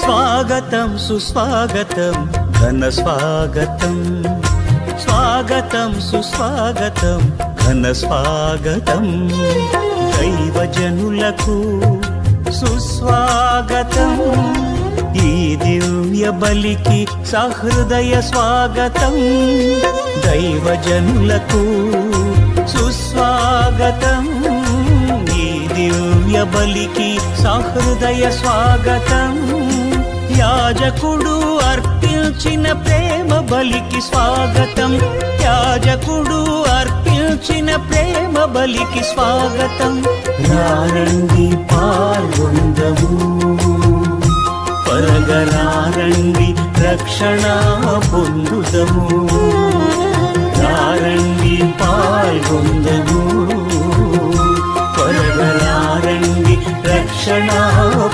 స్వాగతం సుస్వాగతం ఘన స్వాగతం, స్వాగతం సుస్వాగతం ఘన స్వాగతం, దైవజనులకు సుస్వాగతం, ఈ దివ్య బలికి సహృదయ స్వాగతం, దైవజనులకు సుస్వాగతం, ఈ దివ్య బలికి సహృదయ స్వాగతం, యాజకుడు అర్పించిన ప్రేమ బలికి స్వాగతం, యాజకుడు అర్పించిన ప్రేమ బలికి స్వాగతం, రారండి పాల్గొందము, పరగరారండి రక్షణ పొందుదము, రారండి పాల్గొందము, పరగరారండి రక్షణ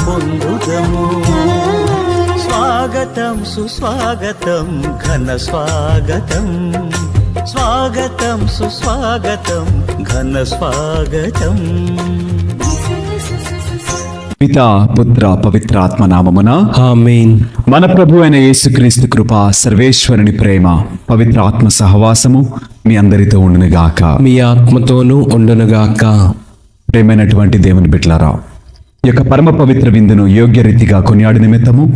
పొందుదము, స్వాగతం సుస్వాగతం ఘన స్వాగతం, స్వాగతం సుస్వాగతం ఘన స్వాగతం. పితా పుత్ర పవిత్రాత్మ నామమున ఆమేన్. మన ప్రభు అయిన యేసుక్రీస్తు కృప, సర్వేశ్వరుని ప్రేమ, పవిత్రాత్మ సహవాసము మీ అందరితో ఉండునుగాక, మీ ఆత్మతోనూ ఉండునుగాక. ప్రేమైనటువంటి దేవుని బిడ్డలారా, ఈ యొక్క పరమ పవిత్ర విందును యోగ్య రీతిగా కొనియాడు నిమిత్తము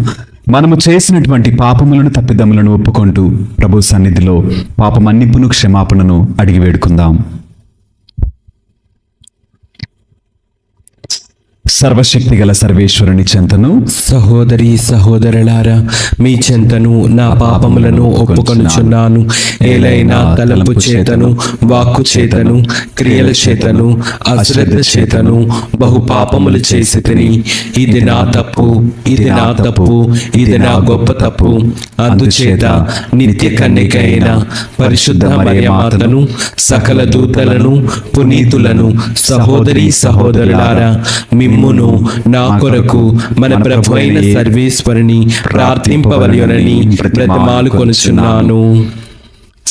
మనము చేసినటువంటి పాపములను తప్పిదములను ఒప్పుకుంటూ ప్రభు సన్నిధిలో పాపమన్నిపును క్షమాపణను అడిగి వేడుకుందాం. సర్వశక్తి గల సర్వేశ్వరుని చెంతను, సహోదరి సహోదరులారా, మీ చెంతను నా పాపములను ఒప్పుకొనుచున్నాను. ఏలైనా తలంపు చేతను, వాక్కు చేతను, క్రియల చేతను, అశ్రద్ధ చేతను బహు పాపములు చేసి తిని, ఇది నా తప్పు, ఇది నా తప్పు, ఇది నా గొప్ప తప్పు. అందుచేత నిత్య కన్యకైన పరిశుద్ధ మరియమాతను, సకల దూతలను, పునీతులను, సహోదరి సహోదరులారా, మిమ్మును నా కొరకు మన ప్రభు అయిన సర్వేశ్వరుని ప్రార్థింపవలెనని బ్రతిమాలుకొనుచున్నాను.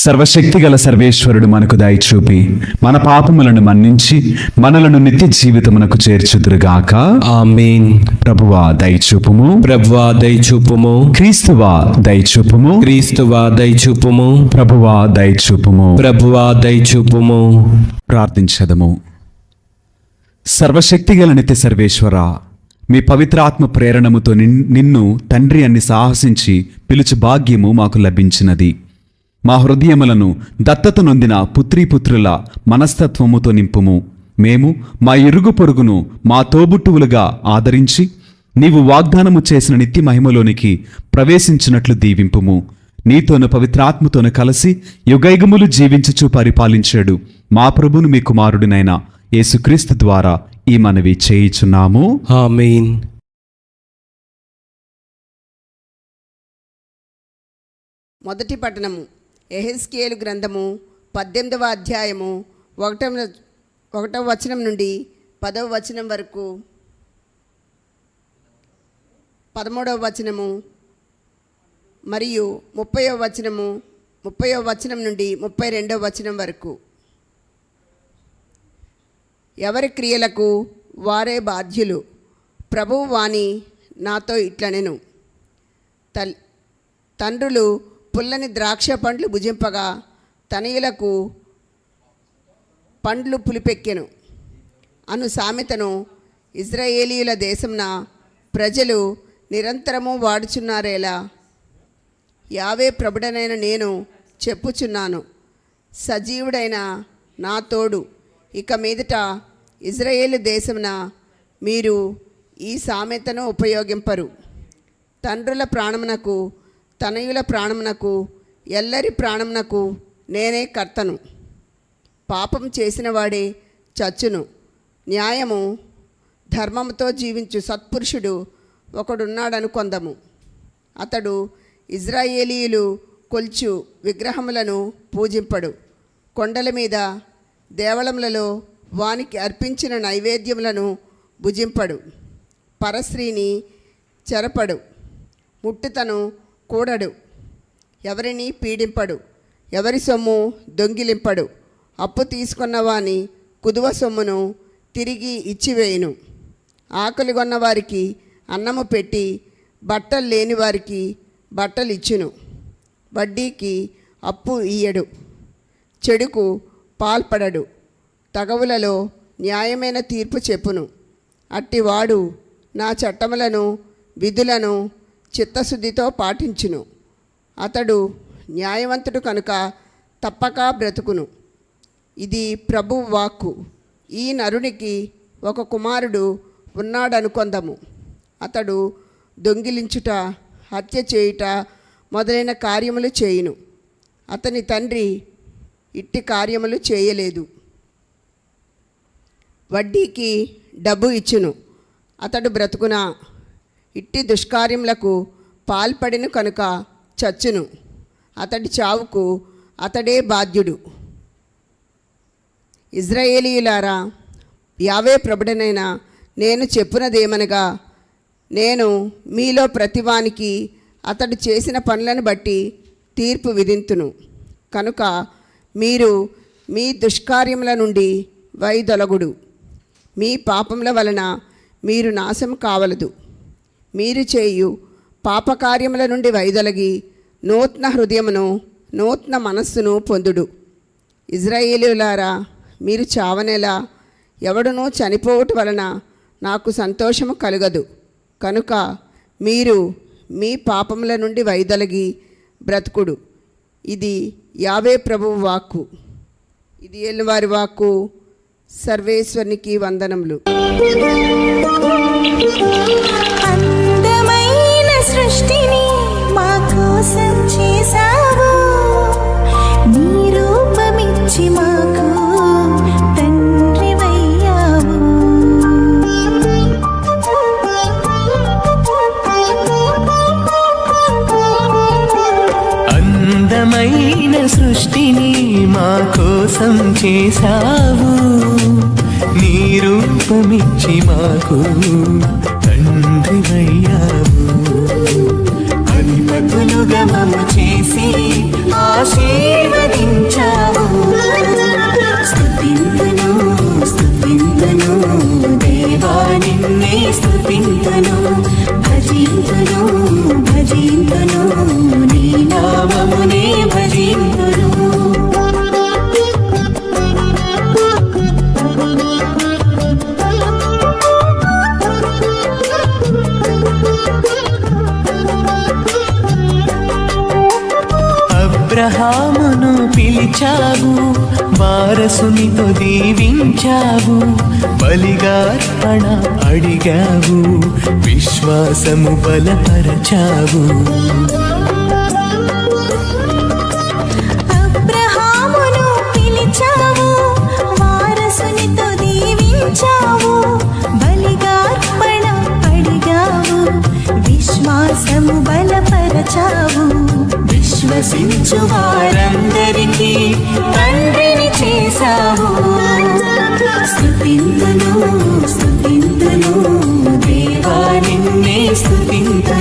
సర్వశక్తి గల సర్వేశ్వరుడు మనకు దయచూపి మన పాపములను మన్నించి మనలను నిత్య జీవితమునకు చేర్చుదురుగాక. ఆమేన్. ప్రభువా దయచూపుము, ప్రభువా దయచూపుము, క్రీస్తువా దయచూపుము, క్రీస్తువా దయచూపుము, ప్రభువా దయచూపుము, ప్రభువా దయచూపుము. ప్రార్థించదము. సర్వశక్తిగల నిత్య సర్వేశ్వర, మీ పవిత్రాత్మ ప్రేరణముతో నిన్ను తండ్రి అని సాహసించి పిలుచు భాగ్యము మాకు లభించినది. మా హృదయములను దత్తత నొందిన పుత్రీపుత్రుల మనస్తత్వముతో నింపుము. మేము మా ఇరుగు పొరుగును మా తోబుట్టువులుగా ఆదరించి నీవు వాగ్దానము చేసిన నిత్య మహిమలోనికి ప్రవేశించినట్లు దీవింపుము. నీతోను పవిత్రాత్మతోను కలిసి యుగయుగములు జీవించుచు పరిపాలించాడు మా ప్రభును మీ కుమారుడినైన యేసుక్రీస్తు ద్వారా ఈ మనవి చేయుచున్నాము. ఆమేన్. మొదటి పట్టణము. యెహెజ్కేలు గ్రంథము 18వ అధ్యాయము 1వ వచనం నుండి 10వ వచనం వరకు. 13వ వచనము మరియు 30వ వచనము, 30వ వచనం నుండి 32వ వచనం వరకు. ఎవరి క్రియలకు వారే బాధ్యులు. ప్రభువు వాణి నాతో ఇట్లనెను, తండ్రులు పుల్లని ద్రాక్ష పండ్లు భుజింపగా తనయులకు పండ్లు పులిపెక్కెను అను సామెతను ఇజ్రాయేలీయుల దేశంన ప్రజలు నిరంతరము వాడుచున్నారేలా. యావే ప్రభుడనైన నేను చెప్పుచున్నాను, సజీవుడైన నా తోడు ఇక మీదట ఇజ్రాయేలు దేశమున మీరు ఈ సామెతను ఉపయోగింపరు. తండ్రుల ప్రాణమునకు తనయుల ప్రాణమునకు ఎల్లరి ప్రాణమునకు నేనే కర్తను. పాపం చేసిన వాడే చచ్చును. న్యాయము ధర్మముతో జీవించు సత్పురుషుడు ఒకడున్నాడనుకొందము. అతడు ఇజ్రాయేలీయులు కొల్చు విగ్రహములను పూజింపడు. కొండల మీద దేవళములలో వానికి అర్పించిన నైవేద్యములను భుజింపడు. పరస్త్రీని చెరపడు. ముట్టుతను కూడడు. ఎవరిని పీడింపడు. ఎవరి సొమ్ము దొంగిలింపడు. అప్పు తీసుకున్న వాని కుదువ సొమ్మును తిరిగి ఇచ్చివేయును. ఆకలిగొన్న వారికి అన్నము పెట్టి బట్టలు లేని వారికి బట్టలు ఇచ్చును. వడ్డీకి అప్పు ఇయ్యడు. చెడుకు పాల్పడడు. తగవులలో న్యాయమైన తీర్పు చెప్పును. అట్టివాడు నా చట్టములను విధులను చిత్తశుద్ధితో పాటించును. అతడు న్యాయవంతుడు కనుక తప్పక బ్రతుకును. ఇది ప్రభువు వాక్కు. ఈ నరునికి ఒక కుమారుడు ఉన్నాడనుకొందము. అతడు దొంగిలించుట, హత్య చేయుట మొదలైన కార్యములు చేయును. అతని తండ్రి ఇట్టి కార్యములు చేయలేదు. వడ్డీకి డబ్బు ఇచ్చును. అతడు బ్రతుకునా. ఇట్టి దుష్కార్యములకు పాల్పడిన కనుక చచ్చును. అతడి చావుకు అతడే బాధ్యుడు. ఇజ్రాయేలీయులారా, యావే ప్రభుడనైన నేను చెప్పునదేమనగా, నేను మీలో ప్రతివానికి అతడు చేసిన పనులను బట్టి తీర్పు విధింతును. కనుక మీరు మీ దుష్కార్యముల నుండి వైదొలగుడు. మీ పాపముల వలన మీరు నాశం కావలదు. మీరు చేయు పాపకార్యముల నుండి వైదొలగి నూతన హృదయమును నూతన మనస్సును పొందుడు. ఇజ్రాయేలీయులారా, మీరు చావనేలా. ఎవడునూ చనిపోవుట వలన నాకు సంతోషము కలుగదు. కనుక మీరు మీ పాపముల నుండి వైదొలగి బ్రతుకుడు. ఇది యావే ప్రభువు వాక్కు. ఇది ఏలువారి వాక్కు. సర్వేశ్వరునికి వందనములు. అందమైన సృష్టిని మా కోసం చేసావు. నీ రూపమిచ్చి మాకు తండ్రివయ్యావు. అందమైన సృష్టిని మా కోసం చేసావు. నీ రూపమిచ్చి మాకు తండ్రివయ్యావు. అధిపతులుగా మమ్ము చేసి ఆశీర్వదించావు. స్తుతింతును స్తుతింతును దేవా నిన్నే స్తుతింతును. భజింతును భజింతును నీ నామమునే భజింతును. అబ్రహామును పిలిచావు, వారసునితో దీవించావు. బలిగార్పణ అడిగావు, విశ్వాసము బలపరచావు. అబ్రహామును పిలిచావు, వారసునితో దీవించావు. బలిగార్పణ అడిగావు, విశ్వాసము బలపరచావు. విశ్వసించు వారందరికీ తండ్రిని చేశావు. స్తుతింతును స్తుతింతును దేవా నిన్నే స్తుతింతును.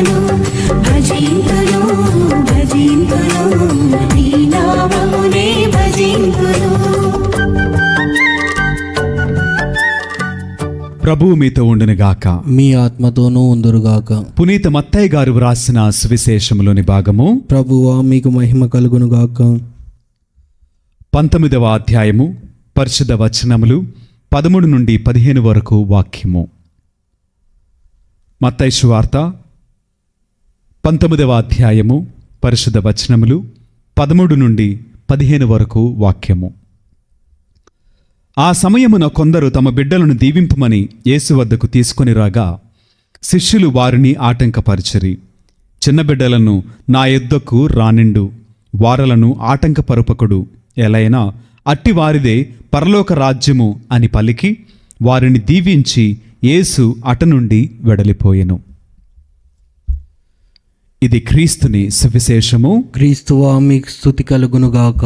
ప్రభువు మీతో ఉండునుగాక. మీ ఆత్మతోనూ ఉందురుగాక. పునీత మత్తయి గారు వ్రాసిన సువిశేషములోని భాగము. ప్రభువా మీకు మహిమ కలుగునుగాక. 19వ అధ్యాయము పరిశుద్ధ వచనములు 13 నుండి 15 వరకు వాక్యము. మత్తయి సువార్త 19వ అధ్యాయము పరిశుద్ధ వచనములు 13 నుండి 15 వరకు వాక్యము. ఆ సమయమున కొందరు తమ బిడ్డలను దీవింపమని యేసు వద్దకు తీసుకొని రాగా శిష్యులు వారిని ఆటంకపరిచిరి. చిన్న బిడ్డలను నా యొద్దకు రానిండు, వారలను ఆటంకపరుపకుడు, ఎలైనా అట్టి వారిదే పరలోక రాజ్యము అని పలికి వారిని దీవించి యేసు అట నుండి వెడలిపోయెను. ఇది క్రీస్తుని సువిశేషము. క్రీస్తువా మీకు స్తుతి కలుగునుగాక.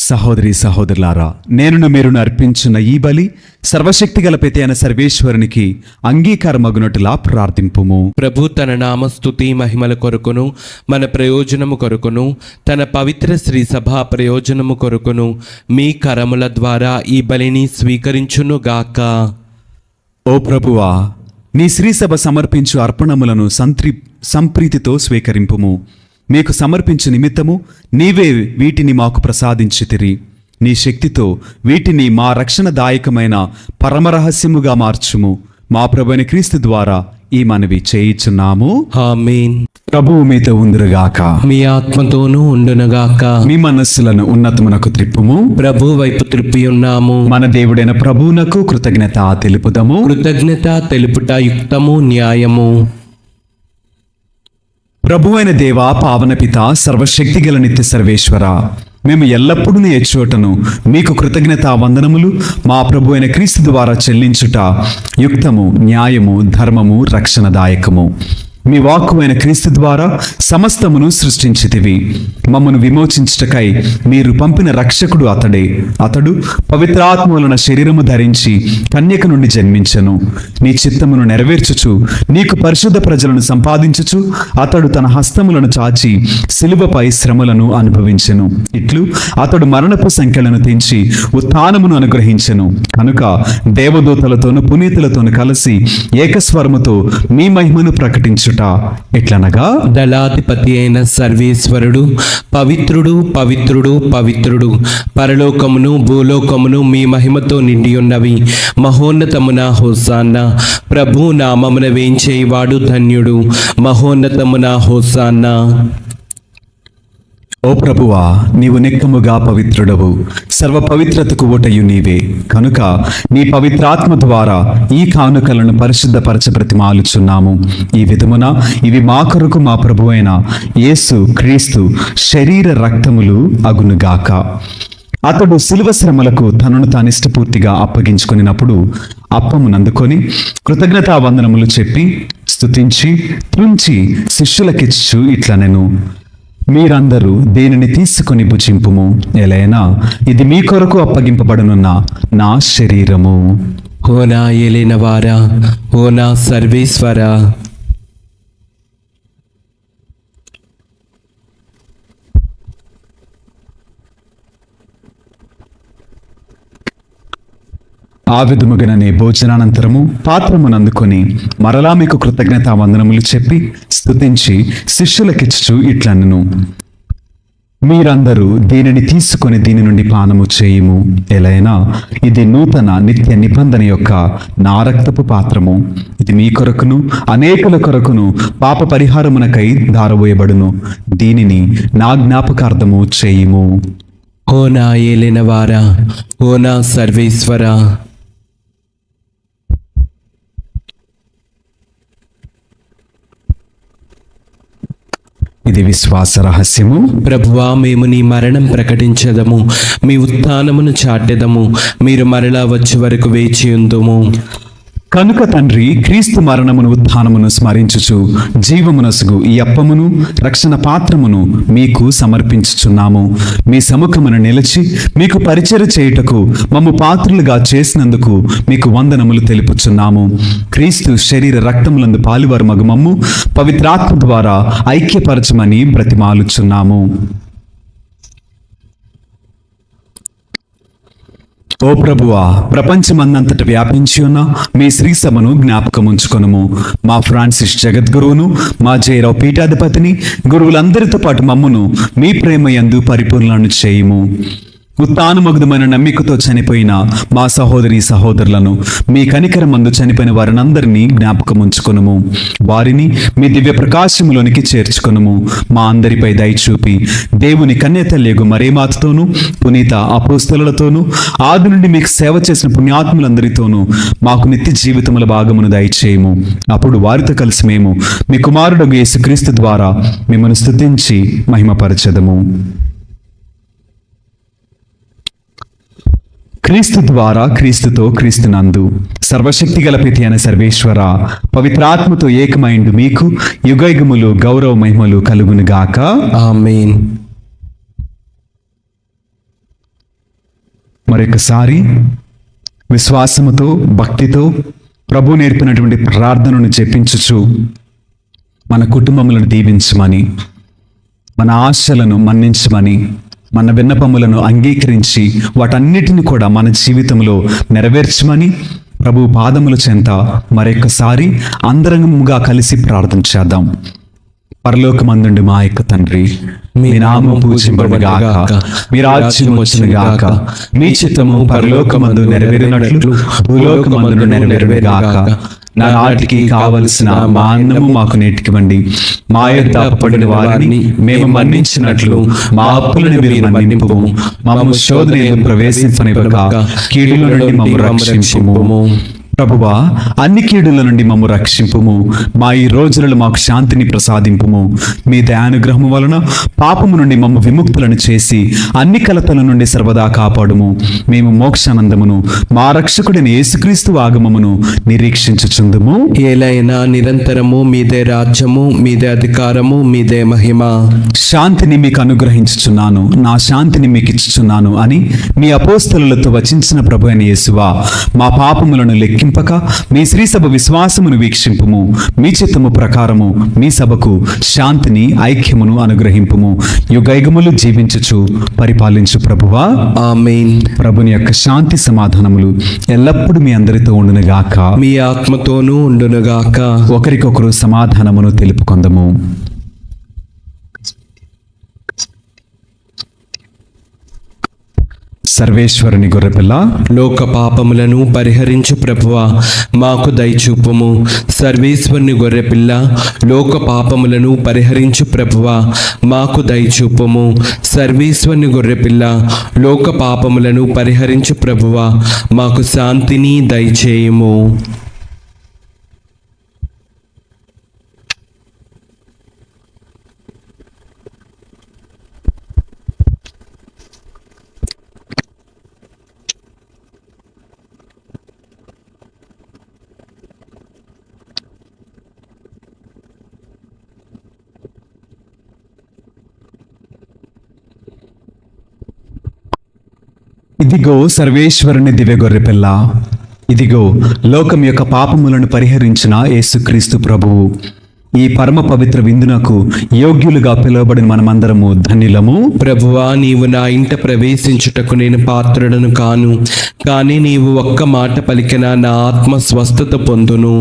సహోదరి సహోదరులారా, నేనును మీరును అర్పించిన ఈ బలి సర్వశక్తిగల పిత అయిన సర్వేశ్వరునికి అంగీకారమగునట్టులా ప్రార్థింపుము. ప్రభు తన నామస్తుతి మహిమల కొరకును మన ప్రయోజనము కొరకును తన పవిత్ర శ్రీ సభా ప్రయోజనము కొరకును మీ కరముల ద్వారా ఈ బలిని స్వీకరించునుగాక. ఓ ప్రభువా, నీ శ్రీసభ సమర్పించు అర్పణములను సంప్రీతితో స్వీకరింపుము. మీకు సమర్పించు నిమిత్తము నీవే వీటిని మాకు ప్రసాదించితిరి. నీ శక్తితో వీటిని మా రక్షణదాయకమైన పరమరహస్యముగా మార్చుము. మా ప్రభువైన క్రీస్తు ద్వారా ఈ మనవి చేయుచున్నాము. ఆమేన్. ప్రభువు మీతో ఉందురుగాక. మీ ఆత్మతోనూ ఉండునుగాక. మీ మనస్సులను ఉన్నతమునకు త్రిప్పుము. ప్రభు వైపు త్రిప్పి ఉన్నాము. మన దేవుడైన ప్రభువునకు కృతజ్ఞత తెలుపుదము. కృతజ్ఞత తెలుపుట యుక్తము, న్యాయము. ప్రభువైన దేవా, పావన పిత, సర్వశక్తిగల నిత్య సర్వేశ్వర, మేము ఎల్లప్పుడూ నీ చోటను మీకు కృతజ్ఞతా వందనములు మా ప్రభు అయిన క్రీస్తు ద్వారా చెల్లించుట యుక్తము, న్యాయము, ధర్మము, రక్షణదాయకము. మీ వాక్కు అయిన క్రీస్తు ద్వారా సమస్తమును సృష్టించితివి. మమ్మను విమోచించుటకై మీరు పంపిన రక్షకుడు అతడే. అతడు పవిత్రాత్మ వలన శరీరము ధరించి కన్యక నుండి జన్మించెను. నీ చిత్తమును నెరవేర్చుచు నీకు పరిశుద్ధ ప్రజలను సంపాదించుచు అతడు తన హస్తములను చాచి సిలువపై శ్రమలను అనుభవించెను. ఇట్లు అతడు మరణపు సంఖ్యలను తెంచి ఉత్థానమును అనుగ్రహించెను. కనుక దేవదూతలతోను పునీతులతోను కలిసి ఏకస్వరముతో మీ మహిమను ప్రకటించు ఎట్లనగా, దళాధిపతి అయిన సర్వేశ్వరుడు పవిత్రుడు, పవిత్రుడు, పవిత్రుడు, పరలోకమును భూలోకమును మీ మహిమతో నిండి ఉన్నవి. మహోన్నతమున హోసాన్న. ప్రభు నామమున వేంచేవాడు ధన్యుడు. మహోన్నతమున హోసాన్న. ఓ ప్రభువా, నీవు నిక్కముగా పవిత్రుడవు, సర్వ పవిత్రతకు ఊటయు నీవే. కనుక నీ పవిత్రాత్మ ద్వారా ఈ కానుకలను పరిశుద్ధపరచ బ్రతిమాలుచున్నాము. ఈ విధమున ఇవి మా కొరకు మా ప్రభువైన యేసు క్రీస్తు శరీర రక్తములు అగునుగాక. అతడు శిలువ శ్రమలకు తనను తాను ఇష్టపూర్తిగా అప్పగించుకున్నప్పుడు అప్పమునందుకొని కృతజ్ఞతా వందనములు చెప్పి స్తుతించి త్రుంచి శిష్యులకిచ్చు ఇట్లనెను, మీరందరూ దేనిని తీసుకొని భుజింపుము, ఎలైనా ఇది మీ కొరకు అప్పగింపబడనున్న నా శరీరము. ఓ నా ఏలిన వారా, ఓ నా సర్వేశ్వరా, ఆ విధముగానే భోజనానంతరము పాత్రమునందుకొని మరలా మీకు కృతజ్ఞతా వందనములు చెప్పి స్తుతించి శిష్యులకిచ్చు ఇట్లనెను, మీరందరూ దీనిని తీసుకొని దీని నుండి పానము చేయుము, ఎలైనా ఇది నూతన నిత్య నిబంధన యొక్క నా రక్తపు పాత్రము. ఇది మీ కొరకును అనేకుల కొరకును పాప పరిహారమునకై ధారబోయబడును. దీనిని నా జ్ఞాపకార్థము చేయుము. ఓ నా ఏలిన వారా, ఓ నా సర్వేశ్వరా, ఇది విశ్వాస రహస్యము. ప్రభువా, మేము నీ మరణం ప్రకటించదము, మీ ఉత్థానమును చాటెదము, మీరు మరలా వచ్చే వరకు వేచియుందుము. కనుక తండ్రి, క్రీస్తు మరణమును ఉత్థానమును స్మరించుచు జీవమునసుగు ఈ అప్పమును రక్షణ పాత్రమును మీకు సమర్పించుచున్నాము. మీ సముఖమును నిలిచి మీకు పరిచర్య చేయుటకు మమ్ము పాత్రులుగా చేసినందుకు మీకు వందనములు తెలుపుచున్నాము. క్రీస్తు శరీర రక్తములందు పాలువారు మగు మమ్ము పవిత్రాత్మ ద్వారా ఐక్యపరచమని బ్రతిమాలుచున్నాము. ఓ ప్రభువా, ప్రపంచమందంతట వ్యాపించి ఉన్న మీ శ్రీ సభను జ్ఞాపకముంచుకొనుము. మా ఫ్రాన్సిస్ జగద్గురువును, మా జయరావు పీఠాధిపతిని, గురువులందరితో పాటు మమ్మును మీ ప్రేమ యందు పరిపూర్ణను చేయుము. ఉత్తానమగుదమైన నమ్మికతో చనిపోయిన మా సహోదరి సహోదరులను, మీ కనికరమందు చనిపోయిన వారినందరినీ జ్ఞాపకముంచుకొనుము. వారిని మీ దివ్య ప్రకాశములోనికి చేర్చుకొనుము. మా అందరిపై దయచూపి దేవుని కన్యతల్యగు మరేమాతతోనూ పునీత అపోస్తలులతోనూ ఆది నుండి మీకు సేవ చేసిన పుణ్యాత్ములందరితోనూ మాకు నిత్య జీవితముల భాగమును దయచేయము. అప్పుడు వారితో కలిసి మేము మీ కుమారుడు యేసుక్రీస్తు ద్వారా మిమ్మల్ని స్తుతించి మహిమపరచెదము. క్రీస్తు ద్వారా, క్రీస్తుతో, క్రీస్తునందు సర్వశక్తి గల పితి అయిన సర్వేశ్వర, పవిత్రాత్మతో ఏకమైండు మీకు యుగయుగములు గౌరవ మహిమలు కలుగునుగాక. ఆమేన్. మరొకసారి విశ్వాసముతో, భక్తితో ప్రభు నేర్పినటువంటి ప్రార్థనను జపించుచు మన కుటుంబములను దీవించమని, మన ఆశలను మన్నించమని, మన విన్నపములను అంగీకరించి వాటన్నిటిని కూడా మన జీవితంలో నెరవేర్చమని ప్రభు పాదముల చెంత మరొకసారి అందరముగా కలిసి ప్రార్థన చేద్దాం. పరలోకమందుండి మా యొక్క తండ్రి, మీ నామము పూజింపబడుగాక, మీ రాజ్యం వచ్చునుగాక, మీ చిత్తము పరలోకమందు నెరవేరినట్లు భూలోకమందు నెరవేరుగాక. నాటికి కావలసిన మా అన్నము మాకు నేటికివ్వండి. మా యొద్ద అప్పుపడిన వారిని మేము మన్నించినట్లు మా అప్పులను మీరు మన్నింపుము. మమ్ము శోధనలో ప్రవేశింపనివ్వక కీడుల నుండి మమ్ము రక్షింపుము. ప్రభువా, అన్ని కీడుల నుండి మమ్ము రక్షింపుము. మా ఈ రోజులలో మాకు శాంతిని ప్రసాదింపుము. మీ దయానుగ్రహము వలన పాపము నుండి మమ్ము విముక్తులను చేసి అన్ని కలతల నుండి సర్వదా కాపాడుము. మేము మోక్షానందమును మా రక్షకుడైన యేసుక్రీస్తు ఆగమమును నిరీక్షించుచుందుము. ఏలైనా నిరంతరము మీదే రాజ్యము, మీదే అధికారము, మీదే మహిమ. శాంతిని మీకు అనుగ్రహించుచున్నాను, నా శాంతిని మీకు ఇచ్చుచున్నాను అని మీ అపోస్తలులతో వచించిన ప్రభు అయిన యేసువా, మా పాపములను లెక్కింపక మీ శ్రీ సభ విశ్వాసమును వీక్షింపుము. మీ చిత్తము ప్రకారము మీ సభకు శాంతిని, ఐక్యమును అనుగ్రహింపుము. యుగయుగములు జీవించుచు పరిపాలించు ప్రభువా. ఆమేన్. ప్రభుని యొక్క శాంతి సమాధానములు ఎల్లప్పుడూ మీ అందరితో ఉండునుగాక, మీ ఆత్మతోనూ ఉండునుగాక. ఒకరికొకరు సమాధానమును తెలుపుకొందము. సర్వేశ్వరుని గొర్రెపిల్ల, లోక పాపములను పరిహరించు ప్రభువా, మాకు దయచూపుము. సర్వేశ్వరుని గొర్రెపిల్ల, లోక పాపములను పరిహరించు ప్రభువా, మాకు దయచూపుము. సర్వేశ్వరుని గొర్రెపిల్ల, లోక పాపములను పరిహరించు ప్రభువా, మాకు శాంతిని దయచేయుము. ఇదిగో సర్వేశ్వరుని దివ్య గొర్రెపిల్ల, ఇదిగో లోకం యొక్క పాపములను పరిహరించిన యేసుక్రీస్తు ప్రభువు. ఈ పరమ పవిత్ర విందునకు యోగ్యులుగా పిలువబడిన మనమందరము ధన్యులము. ప్రభువా, నీవు నా ఇంట ప్రవేశించుటకు నేను పాత్రుడను కాను, కానీ నీవు ఒక్క మాట పలికిన నా ఆత్మ స్వస్థత పొందును.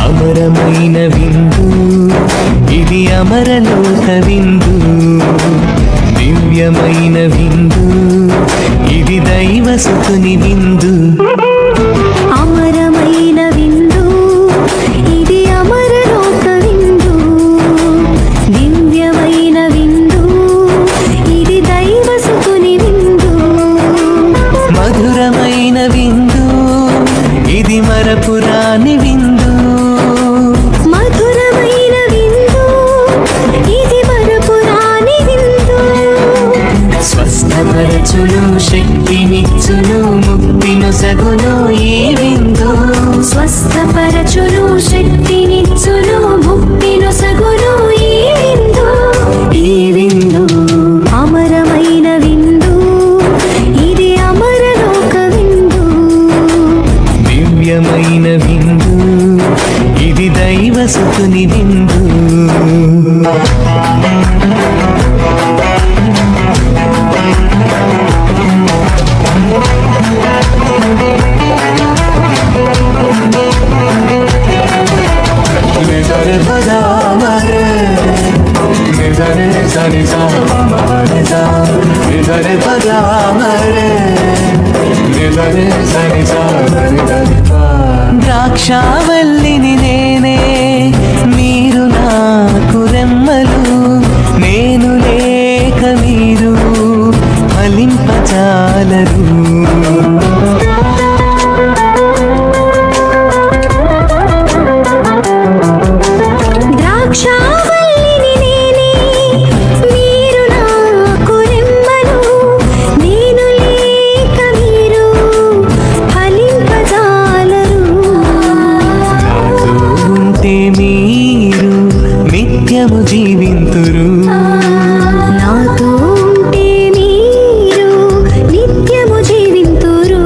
అమరమైన విందు ఇది, అమరలోక విందు. దివ్యమైన విందు ఇది, దైవసుతుని విందు. అమరమైన విందు ఇది, అమరలోక విందు. దివ్యమైన విందు ఇది, దైవసుతుని విందు. మధురమైన విందు ఇది, మరపురాని విందు. మధురమైన విందు ఇది, మరపురాని విందు. స్వస్థపరచును, శక్తినిచ్చును, ముక్తినొసగును ఈ విందు. స్వస్థపరచును, శక్తినిచ్చును, ముక్తినొసగును ఈ విందు. ఈ విందు అమరమైన విందు ఇది, అమరలోక విందు. దివ్యమైన విందు ఇది, దైవసుతుని విందు. ద్రాక్షావల్లిని నేనే, మీరు నాకు రెమ్మలు. నేను లేక మీరు ఫలింపజాలరు. ద్రాక్షావల్లిని నేనే, మీరు నాకు రెమ్మలు. నేను లేక మీరు ఫలింపజాలరు. నాతో ఉంటే మీరు నిత్యము జీవింతురు. నాతో ఉంటే మీరు నిత్యము జీవింతురు.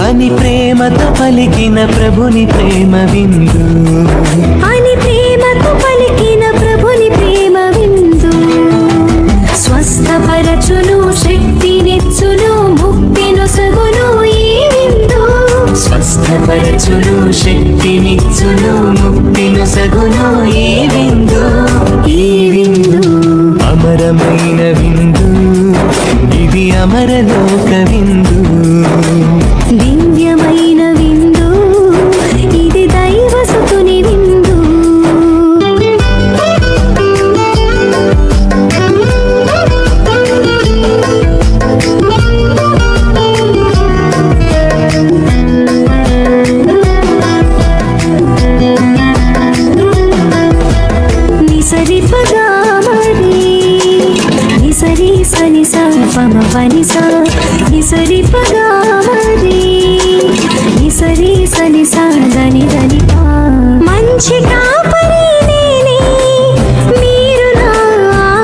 అని ప్రేమతో పలికిన ప్రభుని ప్రేమ విందు. అని ప్రేమతో పలికిన ప్రభుని ప్రేమ విందు. స్వస్థపరచును, శక్తినిచ్చును, ముక్తినొసగును ఈ విందు. స్వస్థపరచును, శక్తినిచ్చును, ముక్తినొసగును ఈ విందు. ఈ విందు అమరమైన విందు ఇది, అమరలోక విందు. దివ్యమైన విందు ఇది, దైవసుతుని విందు. నిసరిపగా మరి నిసరి సని స పమ పని స. నిసరిపగా మరి నిసరి సని స దని దని పా. మంచి కాపరి నేనే, మీరు నా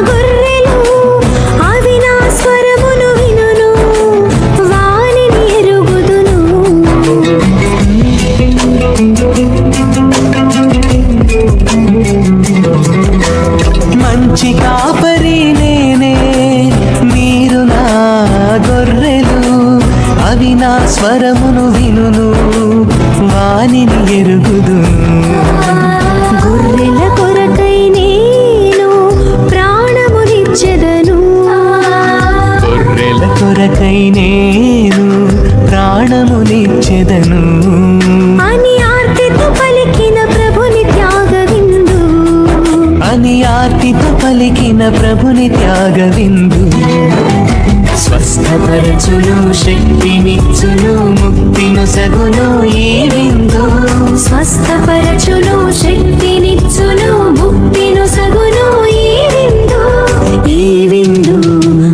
గొర్రెలు. అవి నా స్వరమును వినును, వానిని ఎరుగుదును. మంచి కాపరి నేనే, మీరు నా గొర్రెలు. అవి నా స్వరమును వినును, వానిని ఎరుగుదును. గొర్రెల కొరకై నేను ప్రాణమునిచ్చెదను. గొర్రెల కొరకై నేను ప్రాణమునిచ్చెదను. అని ఆర్తితో పలికిన ప్రభుని త్యాగ విందు. అని ఆర్తితో పలికిన ప్రభుని త్యాగ విందు. స్వస్థపరచును శక్తినిచ్చును ముక్తిను సగును ఈ విందు స్వస్థపరచును శక్తినిచ్చును ముక్తిను సగును ఈ విందు ఈ విందు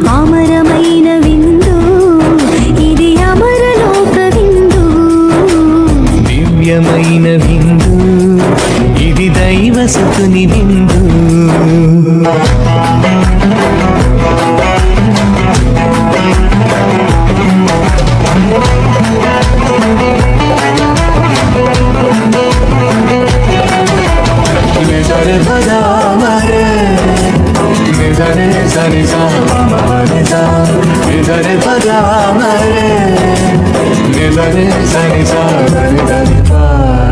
అమరమైన విందు ఇది అమరలోక విందు దివ్యమైన విందు ఇది దైవసుతుని విందు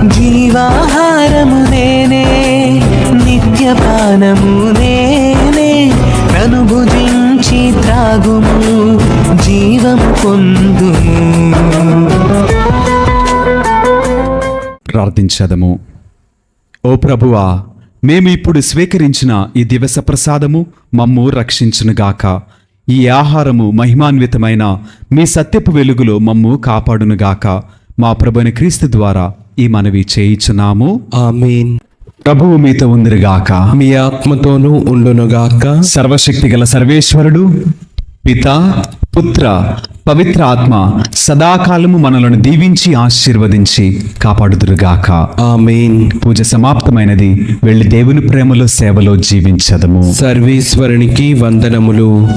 జీవాహారము నేనే నిత్యపానము నేనే నన్ను భుజించి త్రాగుము జీవము పొందుము. ప్రార్థించదము. ఓ ప్రభువా, మేము ఇప్పుడు స్వీకరించిన ఈ దివస ప్రసాదము మమ్ము రక్షించునుగాక. ఈ ఆహారము మహిమాన్వితమైన మీ సత్యపు వెలుగులో మమ్ము కాపాడునుగాక. మా ప్రభుని క్రీస్తు ద్వారా ఈ మనవి చేయిచున్నాము. ఆమేన్. ప్రభువు మీతో ఉందిరుగాక. మీ ఆత్మతోనూ ఉండునుగాక. సర్వశక్తి గల సర్వేశ్వరుడు పిత పుత్ర పవిత్ర ఆత్మ సదాకాలము మనలను దీవించి ఆశీర్వదించి కాపాడుదురుగాక. ఆమేన్. పూజ సమాప్తమైనది. వెళ్ళి దేవుని ప్రేమలో సేవలో జీవించదము. సర్వేశ్వరునికి వందనములు.